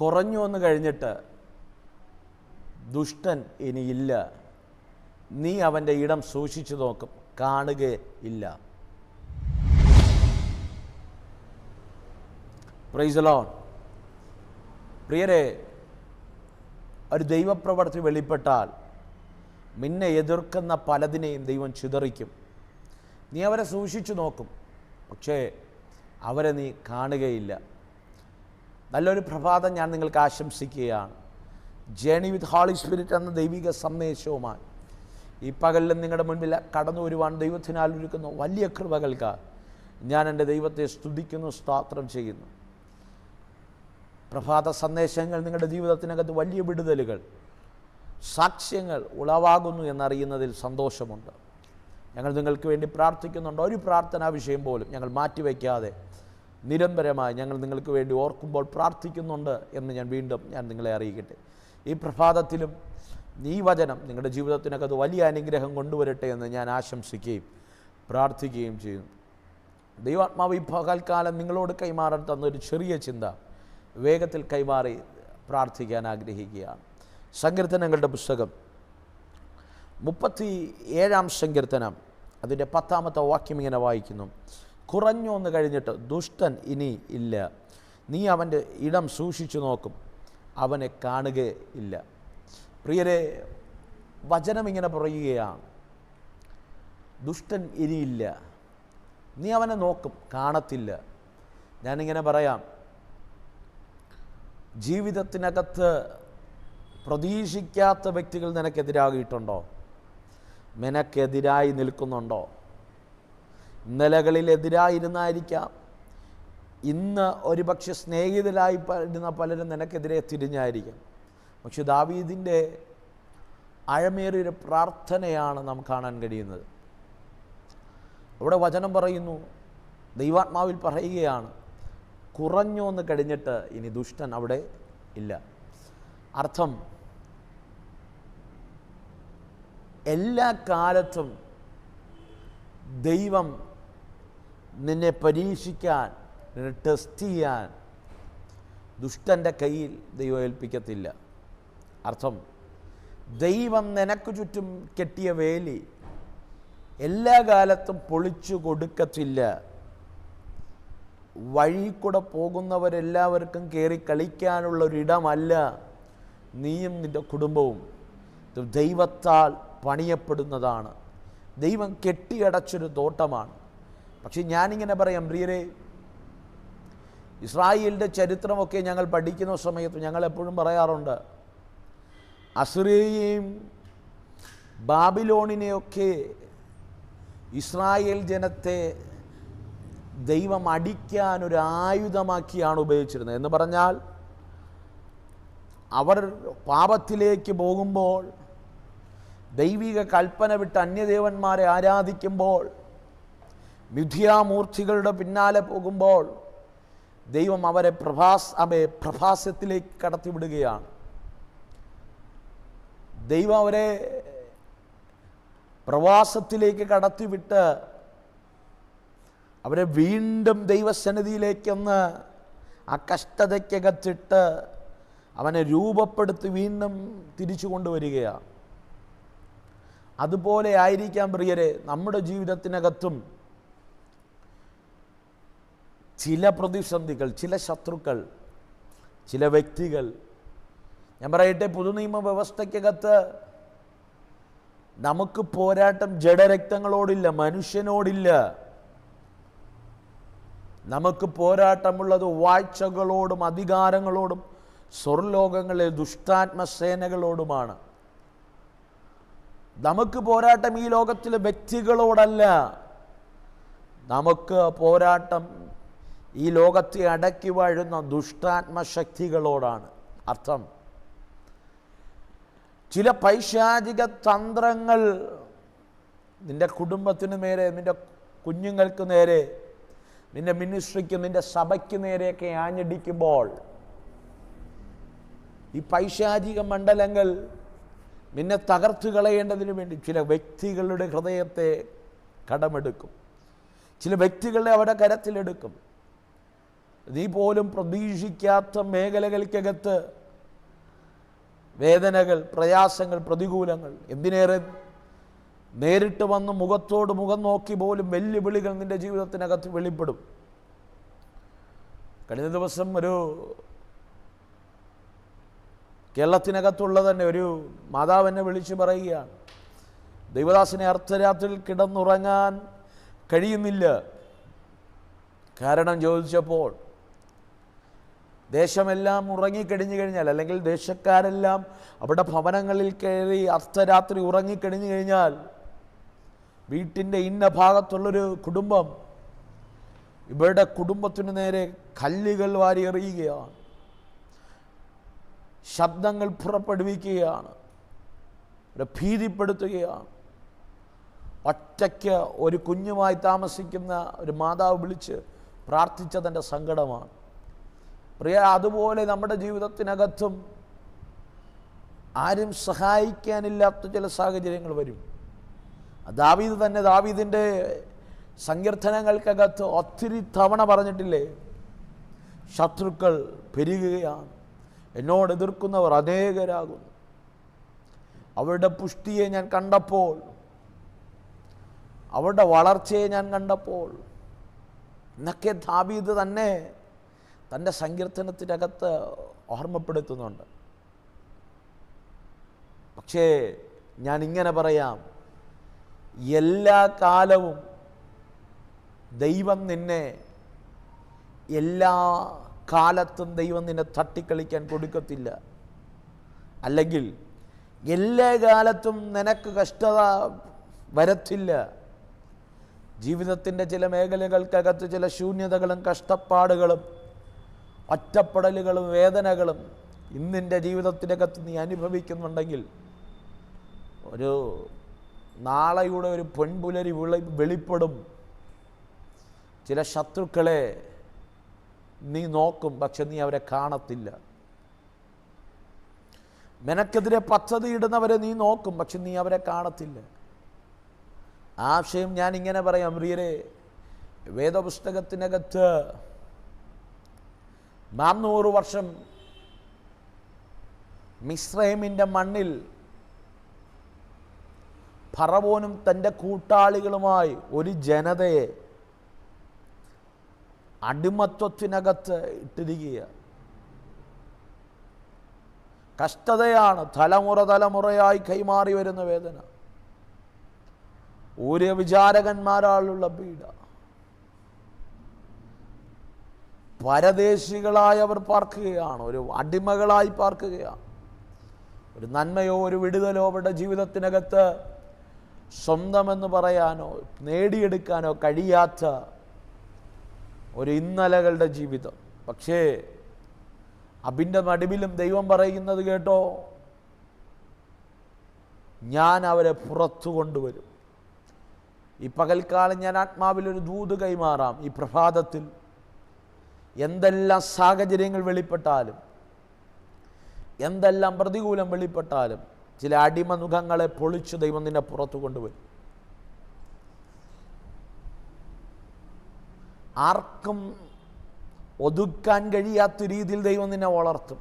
കുറഞ്ഞു വന്നു കഴിഞ്ഞിട്ട് ദുഷ്ടൻ ഇനിയില്ല, നീ അവൻ്റെ ഇടം സൂക്ഷിച്ചു നോക്കും, കാണുകയില്ല. Praise the Lord. പ്രിയരെ, ഒരു ദൈവപ്രവൃത്തി വെളിപ്പെട്ടാൽ നിന്നെ എതിർക്കുന്ന പലതിനെയും ദൈവം ചിതറിക്കും. നീ അവരെ സൂക്ഷിച്ചു നോക്കും, പക്ഷേ അവരെ നീ കാണുകയില്ല. നല്ലൊരു പ്രഭാതം ഞാൻ നിങ്ങൾക്ക് ആശംസിക്കുകയാണ്. ജേണി വിത്ത് ഹോളി സ്പിരിറ്റ് എന്ന ദൈവിക സന്ദേശവുമായി ഈ പകലിലും നിങ്ങളുടെ മുൻപിൽ കടന്നു വരുവാൻ ദൈവത്തിനാൽ ഒരുക്കുന്ന വലിയ കൃപകൾക്ക് ഞാൻ എൻ്റെ ദൈവത്തെ സ്തുതിക്കുന്നു, സ്തോത്രം ചെയ്യുന്നു. പ്രഭാത സന്ദേശങ്ങൾ നിങ്ങളുടെ ജീവിതത്തിനകത്ത് വലിയ വിടുതലുകൾ, സാക്ഷ്യങ്ങൾ ഉളവാകുന്നു എന്നറിയുന്നതിൽ സന്തോഷമുണ്ട്. ഞങ്ങൾ നിങ്ങൾക്ക് വേണ്ടി പ്രാർത്ഥിക്കുന്നുണ്ട്. ഒരു പ്രാർത്ഥനാ വിഷയം പോലും ഞങ്ങൾ മാറ്റിവെക്കാതെ നിരന്തരമായി ഞങ്ങൾ നിങ്ങൾക്ക് വേണ്ടി ഓർക്കുമ്പോൾ പ്രാർത്ഥിക്കുന്നുണ്ട് എന്ന് ഞാൻ നിങ്ങളെ അറിയിക്കട്ടെ. ഈ പ്രഭാതത്തിലും ഈ വചനം നിങ്ങളുടെ ജീവിതത്തിനകത്ത് വലിയ അനുഗ്രഹം കൊണ്ടുവരട്ടെ എന്ന് ഞാൻ ആശംസിക്കുകയും പ്രാർത്ഥിക്കുകയും ചെയ്യുന്നു. ദൈവാത്മാവ് ഈ പകൽക്കാലം നിങ്ങളോട് കൈമാറാൻ തന്നൊരു ചെറിയ ചിന്ത വേഗത്തിൽ കൈമാറി പ്രാർത്ഥിക്കാൻ ആഗ്രഹിക്കുകയാണ്. സങ്കീർത്തനങ്ങളുടെ പുസ്തകം 37-ാം സങ്കീർത്തനം അതിൻ്റെ 10-ാമത്തെ വാക്യം ഇങ്ങനെ വായിക്കുന്നു: കുറഞ്ഞു വന്നു കഴിഞ്ഞിട്ട് ദുഷ്ടൻ ഇനി ഇല്ല, നീ അവൻ്റെ ഇടം സൂക്ഷിച്ചു നോക്കും, അവനെ കാണുകയില്ല. പ്രിയരെ, വചനം ഇങ്ങനെ പറയുകയാണ്, ദുഷ്ടൻ ഇനിയില്ല, നീ അവനെ നോക്കും, കാണത്തില്ല. ഞാനിങ്ങനെ പറയാം, ജീവിതത്തിനകത്ത് പ്രതീക്ഷിക്കാത്ത വ്യക്തികൾ നിനക്കെതിരാകിയിട്ടുണ്ടോ? നിനക്കെതിരായി നിൽക്കുന്നുണ്ടോ? ഇന്നലകളിൽ എതിരായിരുന്നായിരിക്കാം, ഇന്ന് ഒരുപക്ഷെ സ്നേഹിതരായി ഇരുന്ന പലരും നിനക്കെതിരെ തിരിഞ്ഞായിരിക്കാം. പക്ഷെ ദാവീദിൻ്റെ ആഴമേറിയൊരു പ്രാർത്ഥനയാണ് നാം കാണാൻ കഴിയുന്നത്. അവിടെ വചനം പറയുന്നു, ദൈവാത്മാവിൽ പറയുകയാണ്, കുറഞ്ഞു എന്ന് കഴിഞ്ഞിട്ട് ഇനി ദുഷ്ടൻ അവിടെ ഇല്ല. അർത്ഥം, എല്ലാ കാലത്തും ദൈവം നിന്നെ പരീക്ഷിക്കാൻ, നിന്നെ ടെസ്റ്റ് ചെയ്യാൻ ദുഷ്ടൻ്റെ കയ്യിൽ ദൈവം ഏൽപ്പിക്കത്തില്ല. അർത്ഥം, ദൈവം നിനക്ക് ചുറ്റും കെട്ടിയ വേലി എല്ലാ കാലത്തും പൊളിച്ചു കൊടുക്കത്തില്ല. വഴി കൂടെ പോകുന്നവരെല്ലാവർക്കും കയറി കളിക്കാനുള്ളൊരിടമല്ല നീയും നിൻ്റെ കുടുംബവും. ദൈവത്താൽ പണിയപ്പെടുന്നതാണ്. ദൈവം കെട്ടിയടച്ചൊരു തോട്ടമാണ്. പക്ഷെ ഞാനിങ്ങനെ പറയാം, പ്രിയരെ, ഇസ്രായേലിൻ്റെ ചരിത്രമൊക്കെ ഞങ്ങൾ പഠിക്കുന്ന സമയത്ത് ഞങ്ങൾ എപ്പോഴും പറയാറുണ്ട്, അസിറിയയെയും ബാബിലോണിനെയൊക്കെ ഇസ്രായേൽ ജനത്തെ ദൈവം അടിക്കാനൊരു ആയുധമാക്കിയാണ് ഉപയോഗിച്ചിരുന്നത്. എന്ന് പറഞ്ഞാൽ, അവർ പാപത്തിലേക്ക് പോകുമ്പോൾ, ദൈവിക കൽപ്പന വിട്ട് അന്യദേവന്മാരെ ആരാധിക്കുമ്പോൾ, മിഥ്യാമൂർത്തികളുടെ പിന്നാലെ പോകുമ്പോൾ ദൈവം അവരെ പ്രഭാസത്തിലേക്ക് കടത്തിവിടുകയാണ്. ദൈവം അവരെ പ്രവാസത്തിലേക്ക് കടത്തിവിട്ട് അവരെ വീണ്ടും ദൈവസന്നിധിയിലേക്കൊന്ന് ആ കഷ്ടതയ്ക്കകത്തിട്ട് അവനെ രൂപപ്പെടുത്തി വീണ്ടും തിരിച്ചു കൊണ്ടുവരികയാണ്. അതുപോലെ ആയിരിക്കാം പ്രിയരെ നമ്മുടെ ജീവിതത്തിനകത്തും ചില പ്രതിസന്ധികൾ, ചില ശത്രുക്കൾ, ചില വ്യക്തികൾ. ഞാൻ പറയട്ടെ, പുതുനിയമ വ്യവസ്ഥയ്ക്കകത്ത് നമുക്ക് പോരാട്ടം ജഡരക്തങ്ങളോടില്ല, മനുഷ്യനോടില്ല. നമുക്ക് പോരാട്ടമുള്ളത് വാഴ്ചകളോടും അധികാരങ്ങളോടും സ്വർലോകങ്ങളിലെ ദുഷ്ടാത്മസേനകളോടുമാണ്. നമുക്ക് പോരാട്ടം ഈ ലോകത്തിലെ വ്യക്തികളോടല്ല, നമുക്ക് പോരാട്ടം ഈ ലോകത്തെ അടക്കി വാഴുന്ന ദുഷ്ടാത്മശക്തികളോടാണ്. അർത്ഥം, ചില പൈശാചിക തന്ത്രങ്ങൾ നിൻ്റെ കുടുംബത്തിന് നേരെ, നിൻ്റെ കുഞ്ഞുങ്ങൾക്ക് നേരെ, നിൻ്റെ മിനിസ്ട്രിക്ക്, നിൻ്റെ സഭയ്ക്ക് നേരെയൊക്കെ ആഞ്ഞടിക്കുമ്പോൾ ഈ പൈശാചിക മണ്ഡലങ്ങൾ നിന്നെ തകർത്തു കളയേണ്ടതിന് വേണ്ടി ചില വ്യക്തികളുടെ ഹൃദയത്തെ കടമെടുക്കും, ചില വ്യക്തികളെ അവരുടെ കരത്തിലെടുക്കും. നീ പോലും പ്രതീക്ഷിക്കാത്ത മേഖലകൾക്കകത്ത് വേദനകൾ, പ്രയാസങ്ങൾ, പ്രതികൂലങ്ങൾ, എന്തിനേറെ നേരിട്ട് വന്ന് മുഖത്തോട് മുഖം നോക്കി പോലും വെല്ലുവിളികൾ നിൻ്റെ ജീവിതത്തിനകത്ത് വെളിപ്പെടും. കഴിഞ്ഞ ദിവസം ഒരു കേരളത്തിനകത്തുള്ള തന്നെ ഒരു മാതാവ് എന്നെ വിളിച്ച് പറയുകയാണ്, ദൈവദാസനെ അർദ്ധരാത്രിയിൽ കിടന്നുറങ്ങാൻ കഴിയുന്നില്ല. കാരണം ചോദിച്ചപ്പോൾ, ദേശമെല്ലാം ഉറങ്ങിക്കഴിഞ്ഞു കഴിഞ്ഞാൽ, അല്ലെങ്കിൽ ദേശക്കാരെല്ലാം അവിടെ ഭവനങ്ങളിൽ കയറി അർദ്ധരാത്രി ഉറങ്ങിക്കഴിഞ്ഞു കഴിഞ്ഞാൽ, വീട്ടിൻ്റെ ഇന്ന ഭാഗത്തുള്ളൊരു കുടുംബം ഇവരുടെ കുടുംബത്തിനു നേരെ കല്ലുകൾ വാരി എറിയുകയാണ്, ശബ്ദങ്ങൾ പുറപ്പെടുവിക്കുകയാണ്, അവരെ ഭീതിപ്പെടുത്തുകയാണ്. ഒറ്റയ്ക്ക് ഒരു കുഞ്ഞുമായി താമസിക്കുന്ന ഒരു മാതാവ് വിളിച്ച് പ്രാർത്ഥിച്ചതിൻ്റെ സങ്കടമാണ്. പ്രിയ, അതുപോലെ നമ്മുടെ ജീവിതത്തിനകത്തും ആരും സഹായിക്കാനില്ലാത്ത ചില സാഹചര്യങ്ങൾ വരും. ദാവീദ് തന്നെ ദാവീദിൻ്റെ സങ്കീർത്തനങ്ങൾക്കകത്ത് ഒത്തിരി തവണ പറഞ്ഞിട്ടില്ലേ, ശത്രുക്കൾ പെരുകുകയാണ്, എന്നോട് എതിർക്കുന്നവർ അനേകരാകുന്നു, അവരുടെ പുഷ്ടിയെ ഞാൻ കണ്ടപ്പോൾ, അവരുടെ വളർച്ചയെ ഞാൻ കണ്ടപ്പോൾ എന്നൊക്കെ ദാവീദ് തന്നെ തൻ്റെ സങ്കീർത്തനത്തിനകത്ത് ഓർമ്മപ്പെടുത്തുന്നുണ്ട്. പക്ഷേ ഞാൻ ഇങ്ങനെ പറയാം, എല്ലാ കാലവും ദൈവം നിന്നെ, എല്ലാ കാലത്തും ദൈവം നിന്നെ തട്ടിക്കളിക്കാൻ കൊടുക്കത്തില്ല. അല്ലെങ്കിൽ എല്ലാ കാലത്തും നിനക്ക് കഷ്ടത വരത്തില്ല. ജീവിതത്തിൻ്റെ ചില മേഖലകൾക്കകത്ത് ചില ശൂന്യതകളും കഷ്ടപ്പാടുകളും ഒറ്റപ്പെടലുകളും വേദനകളും ഇന്നിൻ്റെ ജീവിതത്തിനകത്ത് നീ അനുഭവിക്കുന്നുണ്ടെങ്കിൽ, ഒരു നാളെയുടെ ഒരു പൊൻപുലരി വെളിപ്പെടും. ചില ശത്രുക്കളെ നീ നോക്കും, പക്ഷെ നീ അവരെ കാണത്തില്ല. നിനക്കെതിരെ പദ്ധതി ഇടുന്നവരെ നീ നോക്കും, പക്ഷെ നീ അവരെ കാണത്തില്ല. ആ വിഷയം ഞാൻ ഇങ്ങനെ പറയാം പ്രിയരെ, വേദപുസ്തകത്തിനകത്ത് 400 വർഷം മിസ്രൈമിൻ്റെ മണ്ണിൽ ഫറവോനും തൻ്റെ കൂട്ടാളികളുമായി ഒരു ജനതയെ അടിമത്വത്തിനകത്ത് ഇട്ടിരിക്കുകയാണ്. കഷ്ടതയാണ്, തലമുറയായി കൈമാറി വരുന്ന വേദന, ഒരു വിചാരകന്മാരാലുള്ള പീഡ, പരദേശികളായവർ പാർക്കുകയാണ്, ഒരു അടിമകളായി പാർക്കുകയാണ്. ഒരു നന്മയോ ഒരു വിടുതലോ അവരുടെ ജീവിതത്തിനകത്ത് സ്വന്തമെന്ന് പറയാനോ നേടിയെടുക്കാനോ കഴിയാത്ത ഒരു ഇന്നലകളുടെ ജീവിതം. പക്ഷേ അതിൻ്റെ നടുവിലും ദൈവം പറയുന്നത് കേട്ടോ, ഞാൻ അവരെ പുറത്തു കൊണ്ടുവരും. ഈ പകൽക്കാലം ഞാൻ ആത്മാവിലൊരു ദൂത് കൈമാറാം. ഈ പ്രഭാതത്തിൽ എന്തെല്ലാം സാഹചര്യങ്ങൾ വെളിപ്പെട്ടാലും, എന്തെല്ലാം പ്രതികൂലം വെളിപ്പെട്ടാലും, ചില അടിമമുഖങ്ങളെ പൊളിച്ച് ദൈവം നിന്നെ പുറത്തു കൊണ്ടുവരും. ആർക്കും ഒതുക്കാൻ കഴിയാത്ത രീതിയിൽ ദൈവം നിന്നെ വളർത്തും.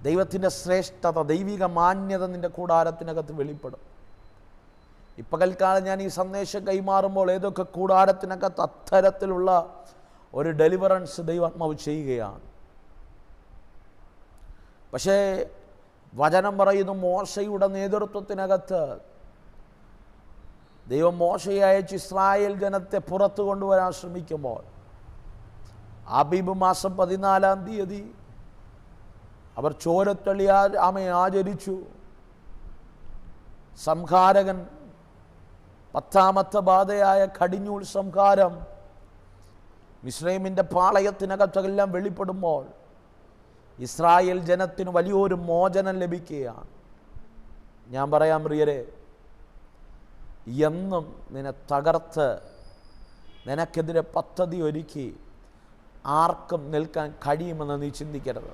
ദൈവത്തിൻ്റെ ശ്രേഷ്ഠത, ദൈവിക മാന്യത നിൻ്റെ കൂടാരത്തിനകത്ത് വെളിപ്പെടും. ഈ പകൽക്കാലം ഞാൻ ഈ സന്ദേശം കൈമാറുമ്പോൾ ഏതൊക്കെ കൂടാരത്തിനകത്ത് അത്തരത്തിലുള്ള ഒരു ഡെലിവറൻസ് ദൈവാത്മാവ് ചെയ്യുകയാണ്. പക്ഷേ വചനം പറയുന്നു, മോശയുടെ നേതൃത്വത്തിനകത്ത് ദൈവം മോശയെ അയച്ച് ഇസ്രായേൽ ജനത്തെ പുറത്തു കൊണ്ടുവരാൻ ശ്രമിക്കുമ്പോൾ, ആബീബ് മാസം 14-ാം തീയതി അവർ ചോരത്തളി ആചരിച്ചു. സംഹാരകൻ 10ാമത്തെ ബാധയായ കടിഞ്ഞൂൽ സംഹാരം മിസ്രൈമിൻ്റെ പാളയത്തിനകത്തെല്ലാം വെളിപ്പെടുമ്പോൾ ഇസ്രായേൽ ജനത്തിന് വലിയൊരു മോചനം ലഭിക്കുകയാണ്. ഞാൻ പറയാം പ്രിയരെ, എന്നും നിന്നെ തകർത്ത് നിനക്കെതിരെ പദ്ധതി ഒരുക്കി ആർക്കും നിൽക്കാൻ കഴിയുമെന്ന് നീ ചിന്തിക്കരുത്.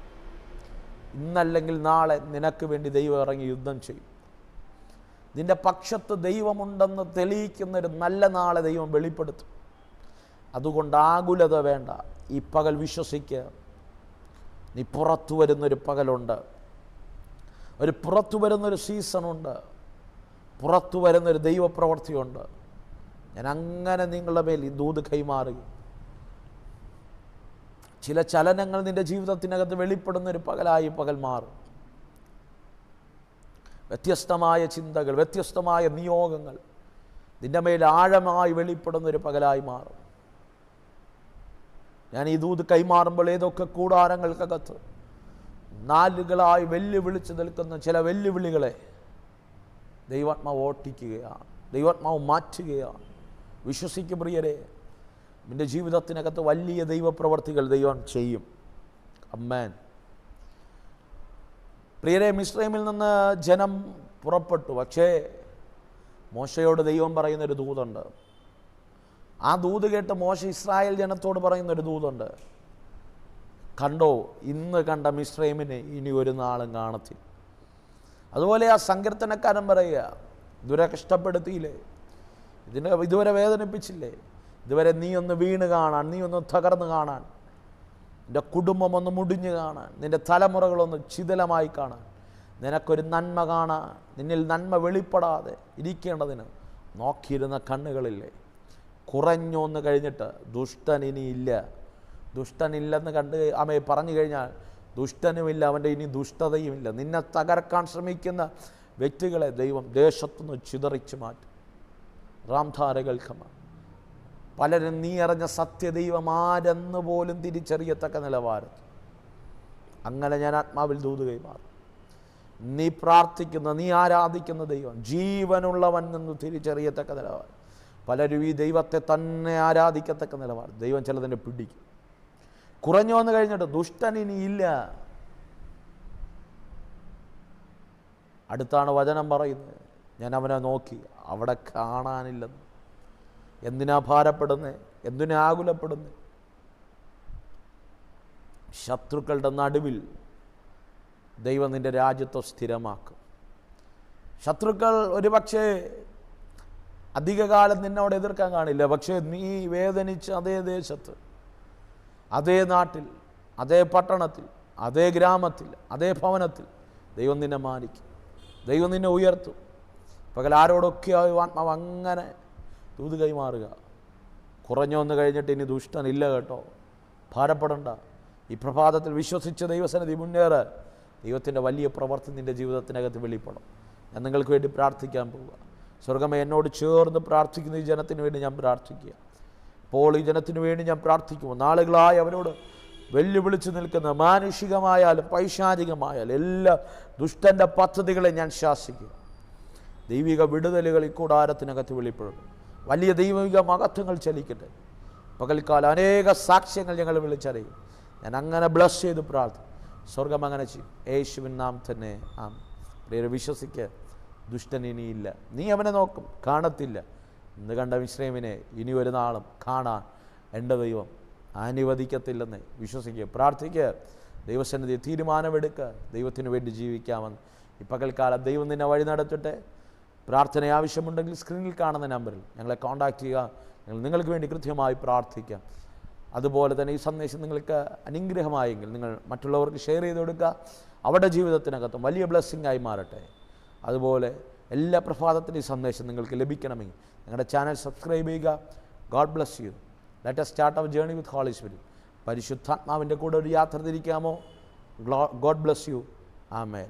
ഇന്നല്ലെങ്കിൽ നാളെ നിനക്ക് വേണ്ടി ദൈവം ഇറങ്ങി യുദ്ധം ചെയ്യും. നിൻ്റെ പക്ഷത്ത് ദൈവമുണ്ടെന്ന് തെളിയിക്കുന്നൊരു നല്ല നാളെ ദൈവം വെളിപ്പെടുത്തും. അതുകൊണ്ട് ആകുലത വേണ്ട. ഈ പകൽ വിശ്വസിക്കുക. നീ പുറത്തു വരുന്നൊരു പകലുണ്ട്, പുറത്തു വരുന്നൊരു സീസണുണ്ട്, പുറത്തു വരുന്നൊരു ദൈവപ്രവൃത്തിയുണ്ട്. ഞാൻ അങ്ങനെ നിങ്ങളുടെ മേൽ ഈ ദൂത് കൈമാറി. ചില ചലനങ്ങൾ നിൻ്റെ ജീവിതത്തിനകത്ത് വെളിപ്പെടുന്നൊരു പകലായി പകൽ മാറും. വ്യത്യസ്തമായ ചിന്തകൾ, വ്യത്യസ്തമായ നിയോഗങ്ങൾ നിൻ്റെ മേൽ ആഴമായി വെളിപ്പെടുന്നൊരു പകലായി മാറും. ഞാൻ ഈ ദൂത് കൈമാറുമ്പോൾ ഏതൊക്കെ കൂടാരങ്ങൾക്കകത്ത് നാലുകളായി വെല്ലുവിളിച്ച് നിൽക്കുന്ന ചില വെല്ലുവിളികളെ ദൈവാത്മാവ് ഓട്ടിക്കുകയാണ്, ദൈവാത്മാവ് മാറ്റുകയാണ്. വിശ്വസിക്കും പ്രിയരെ, നിൻ്റെ ജീവിതത്തിനകത്ത് വലിയ ദൈവപ്രവർത്തികൾ ദൈവം ചെയ്യും. അമ്മേൻ. പ്രിയരെ, മിസ്രൈമിൽ നിന്ന് ജനം പുറപ്പെട്ടു. പക്ഷേ മോശയോട് ദൈവം പറയുന്നൊരു ദൂതുണ്ട്. ആ ദൂത് കേട്ട് മോശ ഇസ്രായേൽ ജനത്തോട് പറയുന്നൊരു ദൂതുണ്ട്. കണ്ടോ, ഇന്ന് കണ്ട മിസ്രൈമിനെ ഇനി ഒരു നാളും കാണത്തില്ല. അതുപോലെ ആ സങ്കീർത്തനക്കാരൻ പറയുക, ഇതുവരെ കഷ്ടപ്പെടുത്തിയില്ലേ, ഇതുവരെ വേദനിപ്പിച്ചില്ലേ, ഇതുവരെ നീ ഒന്ന് വീണ് കാണാൻ, നീ ഒന്ന് തകർന്ന് കാണാൻ, നിൻ്റെ കുടുംബം ഒന്ന് മുടിഞ്ഞു കാണാൻ, നിൻ്റെ തലമുറകളൊന്ന് ശിഥിലമായി കാണാൻ, നിനക്കൊരു നന്മ കാണാൻ, നിന്നിൽ നന്മ വെളിപ്പെടാതെ ഇരിക്കേണ്ടതിന് നോക്കിയിരുന്ന കണ്ണുകളില്ലേ, കുറഞ്ഞൊന്ന് കഴിഞ്ഞിട്ട് ദുഷ്ടൻ ഇനിയില്ല. ദുഷ്ടനില്ലെന്ന് കണ്ട് അമ്മയെ പറഞ്ഞു കഴിഞ്ഞാൽ ദുഷ്ടനുമില്ല, അവൻ്റെ ഇനി ദുഷ്ടതയുമില്ല. നിന്നെ തകർക്കാൻ ശ്രമിക്കുന്ന വ്യക്തികളെ ദൈവം ദേശത്തുനിന്ന് ചിതറിച്ചു മാറ്റും. റാംധാരകൾക്കമ പലരും നീ അറിഞ്ഞ സത്യദൈവം ആരെന്ന് പോലും തിരിച്ചറിയത്തക്ക നിലവാരത്തിൽ അങ്ങനെ ഞാൻ ആത്മാവിൽ ദൂത് കൈമാറും. നീ പ്രാർത്ഥിക്കുന്ന, നീ ആരാധിക്കുന്ന ദൈവം ജീവനുള്ളവൻ എന്ന് തിരിച്ചറിയത്തക്ക നിലവാരം. പലരും ഈ ദൈവത്തെ തന്നെ ആരാധിക്കത്തക്ക നിലവാരം ദൈവം ചിലതിനെ പിടിക്കും. കുറഞ്ഞു വന്നു കഴിഞ്ഞിട്ട് ദുഷ്ടൻ ഇനിയില്ല. അടുത്താണ് വചനം പറയുന്നത്, ഞാൻ അവനെ നോക്കി, അവിടെ കാണാനില്ലെന്ന്. എന്തിനാ ഭാരപ്പെടുന്നത്, എന്തിനാ ആകുലപ്പെടുന്നത്? ശത്രുക്കളുടെ നടുവിൽ ദൈവം നിൻ്റെ രാജ്യത്തെ സ്ഥിരമാക്കും. ശത്രുക്കൾ ഒരുപക്ഷെ അധികകാലം നിന്നോട് എതിർക്കാൻ കാണില്ല. പക്ഷേ നീ വേദനിച്ച് അതേ ദേശത്ത്, അതേ നാട്ടിൽ, അതേ പട്ടണത്തിൽ, അതേ ഗ്രാമത്തിൽ, അതേ ഭവനത്തിൽ ദൈവം നിന്നെ മാനിക്കും, ദൈവം നിന്നെ ഉയർത്തും. പകൽ ആരോടൊക്കെ ആത്മാവ് അങ്ങനെ ദൂത് കൈമാറുക. കുറഞ്ഞു വന്നു കഴിഞ്ഞിട്ട് ഇനി ദുഷ്ടനില്ല കേട്ടോ, ഭാരപ്പെടണ്ട. ഈ പ്രഭാതത്തിൽ വിശ്വസിച്ച് ദൈവസന്നിധി മുന്നേറ്. ദൈവത്തിൻ്റെ വലിയ പ്രവർത്തി നിൻ്റെ ജീവിതത്തിനകത്ത് വെളിപ്പെടും. ഞാൻ നിങ്ങൾക്ക് വേണ്ടി പ്രാർത്ഥിക്കാൻ പോവുക. സ്വർഗ്ഗമേ, എന്നോട് ചേർന്ന് പ്രാർത്ഥിക്കുന്ന ഈ ജനത്തിന് വേണ്ടി ഞാൻ പ്രാർത്ഥിക്കുക. ഇപ്പോൾ ഈ ജനത്തിന് വേണ്ടി ഞാൻ പ്രാർത്ഥിക്കുമ്പോൾ നാളുകളായി അവരോട് വെല്ലുവിളിച്ച് നിൽക്കുന്ന മാനുഷികമായാലും പൈശാചികമായാലും എല്ലാ ദുഷ്ടൻ്റെ പദ്ധതികളെ ഞാൻ ശാസിക്കുക. ദൈവിക വിടുതലുകൾ ഈ കൂടാരത്തിനകത്ത് വെളിപ്പെടും. വലിയ ദൈവിക മഹത്വങ്ങൾ ചലിക്കട്ടെ. പകൽക്കാലം അനേക സാക്ഷ്യങ്ങൾ ഞങ്ങൾ വിളിച്ചറിയും. ഞാൻ അങ്ങനെ ബ്ലസ് ചെയ്ത് പ്രാർത്ഥിക്കും. സ്വർഗം അങ്ങനെ ചെയ്യും. യേശുവിൻ നാം തന്നെ ആം. പ്രിയരെ, വിശ്വസിക്കുക, ദുഷ്ടൻ ഇനിയില്ല. നീ അവനെ നോക്കും, കാണത്തില്ല. ഇന്ന് കണ്ട മിസ്രൈമിനെ ഇനി ഒരു നാളും കാണാൻ എൻ്റെ ദൈവം അനുവദിക്കത്തില്ലെന്ന് വിശ്വസിക്കുക. പ്രാർത്ഥിക്കുക, ദൈവസന്നിധി തീരുമാനമെടുക്കുക. ദൈവത്തിന് വേണ്ടി ജീവിക്കാമെന്ന് ഈ പകൽക്കാലം ദൈവം നിന്നെ വഴി നടത്തട്ടെ. പ്രാർത്ഥന ആവശ്യമുണ്ടെങ്കിൽ സ്ക്രീനിൽ കാണുന്ന നമ്പറിൽ ഞങ്ങളെ കോൺടാക്റ്റ് ചെയ്യുക. നിങ്ങൾക്ക് വേണ്ടി കൃത്യമായി പ്രാർത്ഥിക്കാം. അതുപോലെ തന്നെ ഈ സന്ദേശം നിങ്ങൾക്ക് അനുഗ്രഹമായെങ്കിൽ നിങ്ങൾ മറ്റുള്ളവർക്ക് ഷെയർ ചെയ്ത് കൊടുക്കുക. അവരുടെ ജീവിതത്തിനകത്തും വലിയ ബ്ലെസ്സിങ് ആയി മാറട്ടെ. അതുപോലെ എല്ലാ പ്രഭാതത്തിലും ഈ സന്ദേശം നിങ്ങൾക്ക് ലഭിക്കണമെങ്കിൽ ഞങ്ങളുടെ ചാനൽ സബ്സ്ക്രൈബ് ചെയ്യുക. God bless U. Let us start our journey with Holy Spirit. പരിശുദ്ധാത്മാവിൻ്റെ കൂടെ ഒരു യാത്ര തിരിക്കാമോ? God bless you. ആമേൻ.